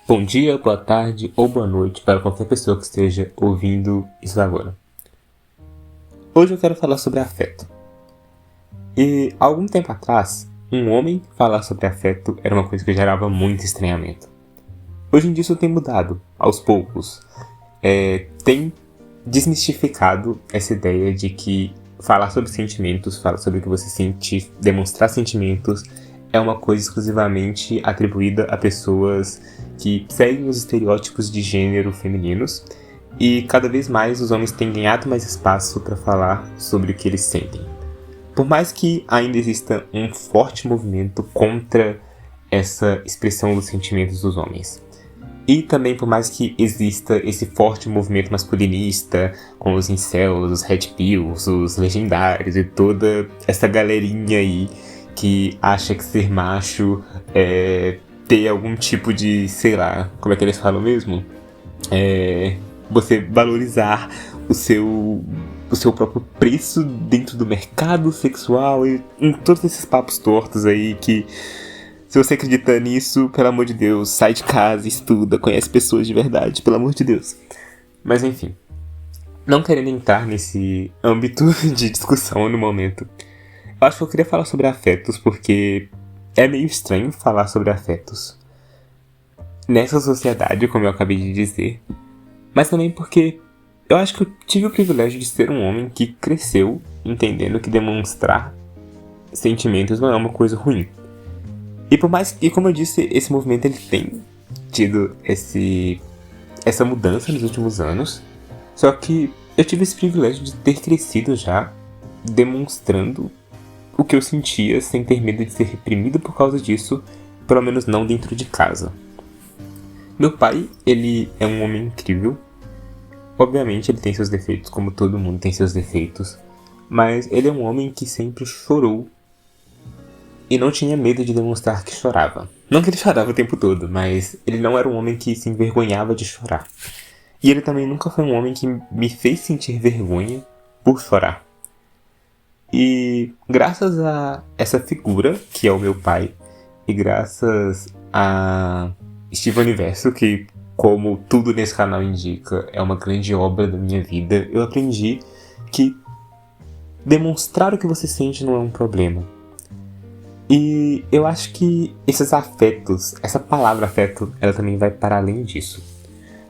Bom dia, boa tarde ou boa noite para qualquer pessoa que esteja ouvindo isso agora. Hoje eu quero falar sobre afeto. E há algum tempo atrás, um homem falar sobre afeto era uma coisa que gerava muito estranhamento. Hoje em dia isso tem mudado, aos poucos. Tem desmistificado essa ideia de que falar sobre sentimentos, falar sobre o que você sente, demonstrar sentimentos, é uma coisa exclusivamente atribuída a pessoas que seguem os estereótipos de gênero femininos, e cada vez mais os homens têm ganhado mais espaço para falar sobre o que eles sentem. Por mais que ainda exista um forte movimento contra essa expressão dos sentimentos dos homens. E também por mais que exista esse forte movimento masculinista, com os incels, os red pills, os legendários e toda essa galerinha aí que acha que ser macho é ter algum tipo de, sei lá, como é que eles falam mesmo? Você valorizar o seu próprio preço dentro do mercado sexual e em todos esses papos tortos aí que, se você acredita nisso, pelo amor de Deus, sai de casa, estuda, conhece pessoas de verdade, pelo amor de Deus. Mas enfim, não querendo entrar nesse âmbito de discussão no momento, eu acho que eu queria falar sobre afetos porque é meio estranho falar sobre afetos nessa sociedade, como eu acabei de dizer, mas também porque eu acho que eu tive o privilégio de ser um homem que cresceu entendendo que demonstrar sentimentos não é uma coisa ruim. E por mais que, como eu disse, esse movimento ele tem tido essa mudança nos últimos anos, só que eu tive esse privilégio de ter crescido já demonstrando o que eu sentia sem ter medo de ser reprimido por causa disso, pelo menos não dentro de casa. Meu pai, ele é um homem incrível. Obviamente ele tem seus defeitos, como todo mundo tem seus defeitos, mas ele é um homem que sempre chorou e não tinha medo de demonstrar que chorava. Não que ele chorava o tempo todo, mas ele não era um homem que se envergonhava de chorar. E ele também nunca foi um homem que me fez sentir vergonha por chorar. E graças a essa figura, que é o meu pai, e graças a Steve Universo, que, como tudo nesse canal indica, é uma grande obra da minha vida, eu aprendi que demonstrar o que você sente não é um problema. E eu acho que esses afetos, essa palavra afeto, ela também vai para além disso.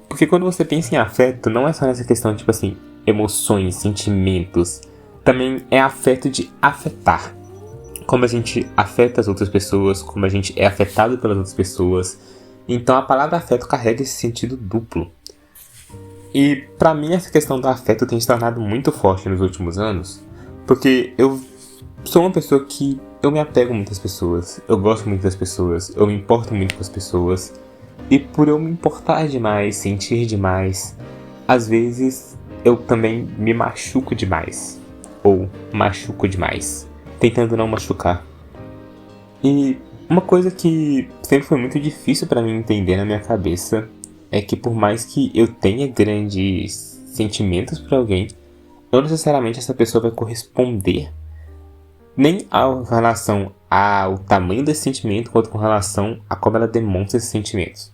Porque quando você pensa em afeto, não é só nessa questão, tipo assim, emoções, sentimentos. Também é afeto de afetar. Como a gente afeta as outras pessoas, como a gente é afetado pelas outras pessoas. Então a palavra afeto carrega esse sentido duplo. E pra mim essa questão do afeto tem se tornado muito forte nos últimos anos. Porque eu sou uma pessoa que eu me apego muito às pessoas. Eu gosto muito das pessoas. Eu me importo muito com as pessoas. E por eu me importar demais, sentir demais, às vezes eu também me machuco demais. Ou machuco demais, tentando não machucar. E uma coisa que sempre foi muito difícil pra mim entender na minha cabeça é que por mais que eu tenha grandes sentimentos por alguém, não necessariamente essa pessoa vai corresponder nem em relação ao tamanho desse sentimento, quanto com relação a como ela demonstra esses sentimentos.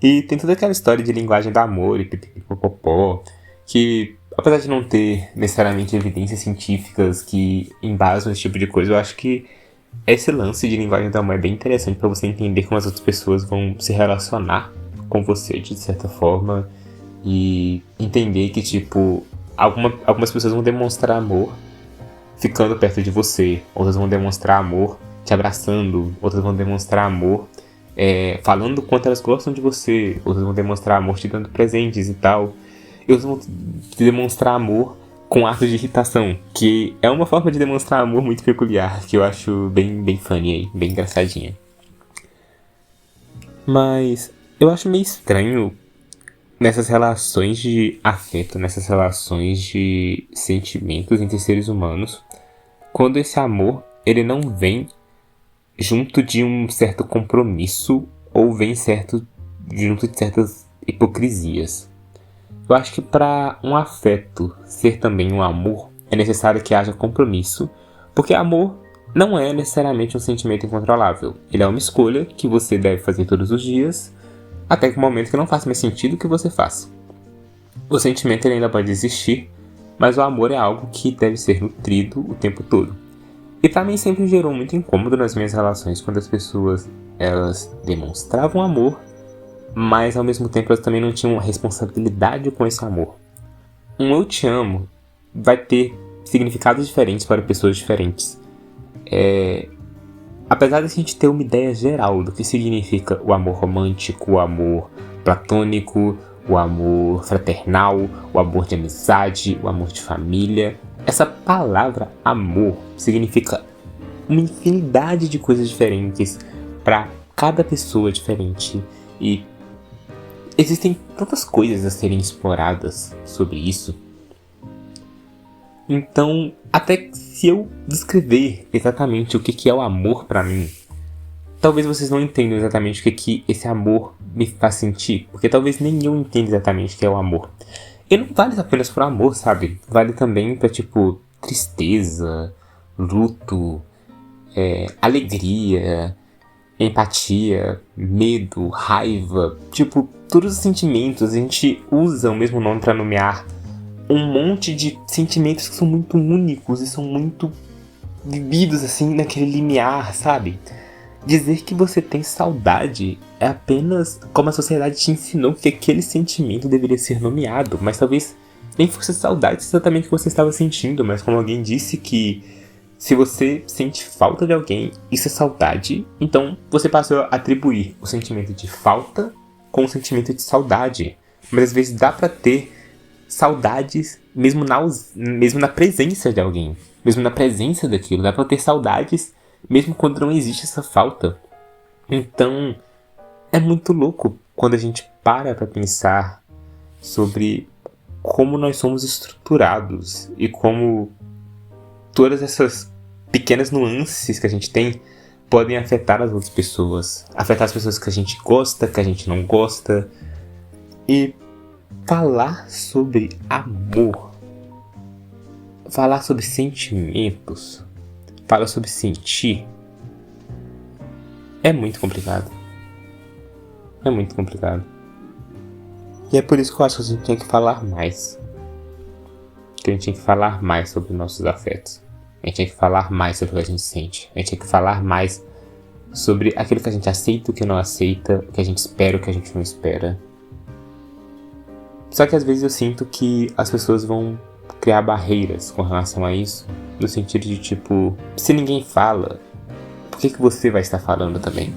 E tem toda aquela história de linguagem do amor e pipipipopopó, que apesar de não ter necessariamente evidências científicas que embasam esse tipo de coisa, eu acho que esse lance de linguagem do amor é bem interessante para você entender como as outras pessoas vão se relacionar com você de certa forma e entender que, tipo, algumas pessoas vão demonstrar amor ficando perto de você, outras vão demonstrar amor te abraçando, outras vão demonstrar amor falando o quanto elas gostam de você, outras vão demonstrar amor te dando presentes e tal. E outras vão demonstrar amor com atos de irritação, que é uma forma de demonstrar amor muito peculiar, que eu acho bem funny aí, bem engraçadinha. Mas eu acho meio estranho nessas relações de afeto, nessas relações de sentimentos entre seres humanos, quando esse amor, ele não vem junto de um certo compromisso ou vem junto de certas hipocrisias. Eu acho que para um afeto ser também um amor, é necessário que haja compromisso, porque amor não é necessariamente um sentimento incontrolável. Ele é uma escolha que você deve fazer todos os dias, até que o momento que não faz mais sentido que você faça. O sentimento ele ainda pode existir, mas o amor é algo que deve ser nutrido o tempo todo. E pra mim sempre gerou muito incômodo nas minhas relações quando as pessoas elas demonstravam amor, mas ao mesmo tempo elas também não tinham responsabilidade com esse amor. Um eu te amo vai ter significados diferentes para pessoas diferentes. Apesar de a gente ter uma ideia geral do que significa o amor romântico, o amor platônico, o amor fraternal, o amor de amizade, o amor de família, essa palavra amor significa uma infinidade de coisas diferentes para cada pessoa diferente. E existem tantas coisas a serem exploradas sobre isso. Então, até se eu descrever exatamente o que é o amor pra mim, talvez vocês não entendam exatamente o que esse amor me faz sentir, porque talvez nem eu entenda exatamente o que é o amor. E não vale apenas pro amor, sabe? Vale também pra, tipo, tristeza, luto, alegria, empatia, medo, raiva. Tipo, todos os sentimentos, a gente usa o mesmo nome pra nomear um monte de sentimentos que são muito únicos e são muito vividos assim naquele limiar, sabe? Dizer que você tem saudade é apenas como a sociedade te ensinou que aquele sentimento deveria ser nomeado, mas talvez nem fosse saudade exatamente o que você estava sentindo, mas como alguém disse que se você sente falta de alguém, isso é saudade, então você passa a atribuir o sentimento de falta com o sentimento de saudade. Mas às vezes dá pra ter saudades mesmo na presença de alguém, mesmo na presença daquilo, dá pra ter saudades mesmo quando não existe essa falta. Então é muito louco quando a gente para pra pensar sobre como nós somos estruturados e como todas essas pequenas nuances que a gente tem podem afetar as outras pessoas, afetar as pessoas que a gente gosta, que a gente não gosta. E falar sobre amor, falar sobre sentimentos, falar sobre sentir, é muito complicado. É muito complicado. E é por isso que eu acho que a gente tem que falar mais. Que a gente tem que falar mais sobre nossos afetos. A gente tem que falar mais sobre o que a gente sente. A gente tem que falar mais sobre aquilo que a gente aceita, o que não aceita, o que a gente espera, o que a gente não espera. Só que às vezes eu sinto que as pessoas vão criar barreiras com relação a isso, no sentido de tipo, se ninguém fala, por que você vai estar falando também?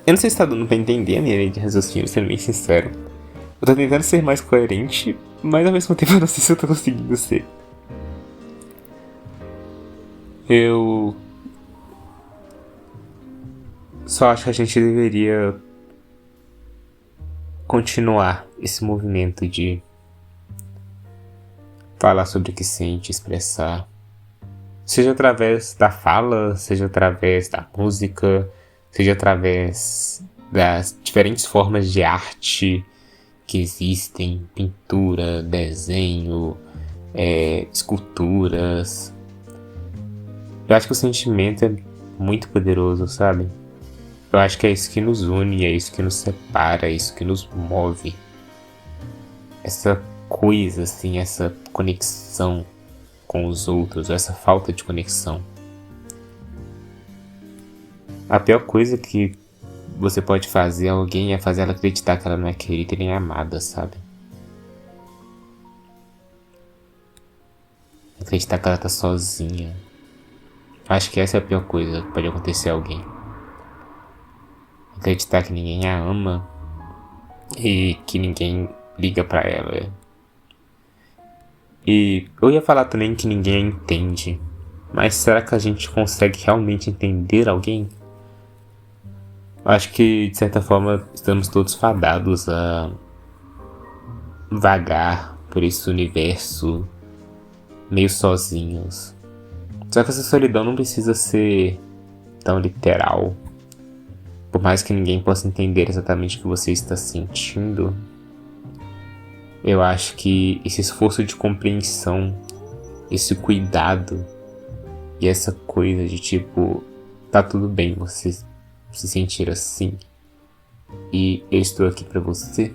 Eu não sei se tá dando pra entender a minha linha de raciocínio, sendo bem sincero. Eu tô tentando ser mais coerente, mas ao mesmo tempo eu não sei se eu tô conseguindo ser. Eu só acho que a gente deveria continuar esse movimento de falar sobre o que sente, expressar. Seja através da fala, seja através da música, seja através das diferentes formas de arte que existem, pintura, desenho, esculturas. Eu acho que o sentimento é muito poderoso, sabe? Eu acho que é isso que nos une, é isso que nos separa, é isso que nos move. Essa coisa, assim, essa conexão com os outros, essa falta de conexão. A pior coisa que você pode fazer a alguém é fazer ela acreditar que ela não é querida e nem amada, sabe? Acreditar que ela tá sozinha. Acho que essa é a pior coisa que pode acontecer a alguém. Acreditar que ninguém a ama e que ninguém liga pra ela. E eu ia falar também que ninguém a entende, mas será que a gente consegue realmente entender alguém? Acho que, de certa forma, estamos todos fadados a vagar por esse universo meio sozinhos. Só que essa solidão não precisa ser tão literal. Por mais que ninguém possa entender exatamente o que você está sentindo, eu acho que esse esforço de compreensão, esse cuidado, E essa coisa de tipo, tá tudo bem você se sentir assim e eu estou aqui pra você,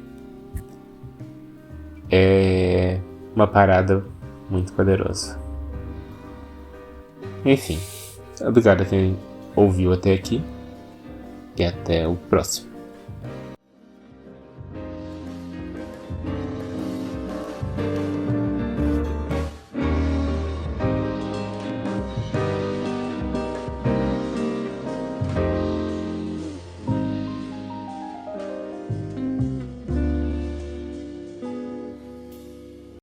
é uma parada muito poderosa. Enfim, obrigado a quem ouviu até aqui e até o próximo.